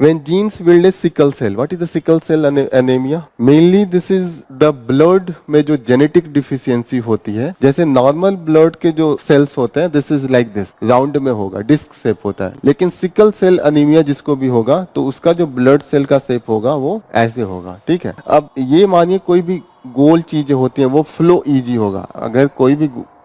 When genes build a sickle cell, what is the sickle cell anemia? Mainly this is the blood में जो genetic deficiency होती है, जैसे normal blood के जो सेल्स होते हैं this is like this, round में होगा, डिस्क शेप होता है, लेकिन सिकल सेल अनीमिया जिसको भी होगा तो उसका जो ब्लड सेल का शेप होगा वो ऐसे होगा, ठीक है। अब ये मानिए कोई भी गोल चीजें होती हैं वो फ्लो इजी होगा,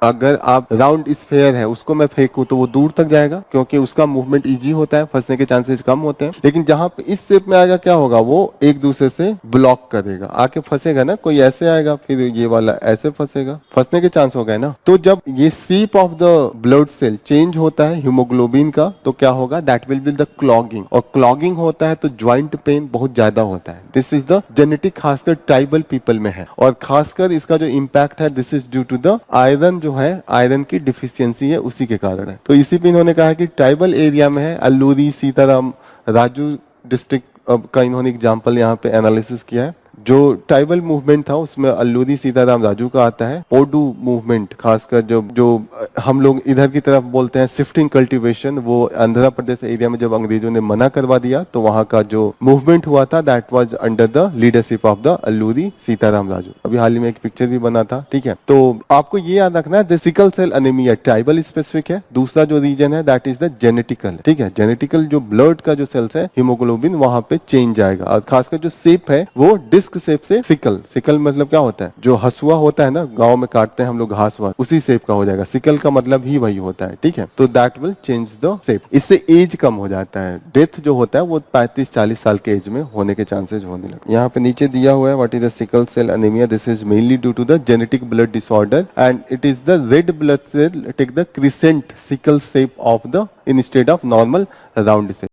अगर आप राउंड स्फेयर है उसको मैं फेंकूं तो वो दूर तक जाएगा क्योंकि उसका मूवमेंट इजी होता है, फंसने के चांसेस कम होते हैं। लेकिन जहां पे इस शेप में आएगा क्या होगा, वो एक दूसरे से ब्लॉक करेगा, आके फंसेगा ना, कोई ऐसे आएगा फिर ये वाला ऐसे फंसेगा, फंसने के चांस हो गए ना। तो जब ये shape of the blood cell change होता है हीमोग्लोबिन का तो क्या होगा, that will be the clogging, और क्लॉगिंग होता है तो ज्वाइंट पेन बहुत ज्यादा होता है। दिस इज द जेनेटिक, खासकर ट्राइबल पीपल में है, और खासकर इसका जो इम्पैक्ट है this is due to the iron, जो है आयरन की डिफिशियंसी है उसी के कारण है। तो इसी पे इन्होंने कहा कि ट्राइबल एरिया में है, अल्लूरी, सीताराम, राजू डिस्ट्रिक्ट का इन्होंने एग्जाम्पल यहाँ पे एनालिसिस किया है। जो ट्राइबल मूवमेंट था उसमें अल्लूरी, सीताराम, राजू का आता है। ओडू मूवमेंट, खासकर जो हम लोग इधर की तरफ बोलते हैं शिफ्टिंग कल्टीवेशन, वो आंध्र प्रदेश एरिया में जब अंग्रेजों ने मना करवा दिया तो वहां का जो मूवमेंट हुआ था that was under the leadership of the Alluri, Sitaram, Raju. अभी हाल ही में एक पिक्चर भी बना था, ठीक है। तो आपको ये याद रखना है the sickle cell anaemia tribal specific है। दूसरा जो रीजन है दैट इज द जेनेटिकल, ठीक है। जेनेटिकल जो ब्लड का जो सेल्स है हीमोग्लोबिन वहां पे चेंज आएगा, और खासकर जो शेप है वो डिस्क शेप से सिकल, सिकल मतलब क्या होता है, जो हसुआ होता है ना गांव में काटते हैं हम लोग घास वास, उसी शेप का हो जाएगा। सिकल का मतलब ही वही होता है, ठीक है। तो that will change the shape. इससे एज कम हो जाता है, डेथ जो होता है वो 35-40 साल के एज में होने के चांसेस होने लगे। यहाँ पे नीचे दिया हुआ है what is the sickle cell anaemia, this is mainly due to the genetic blood disorder and it is the red blood cell take the crescent sickle shape of the instead of normal round shape.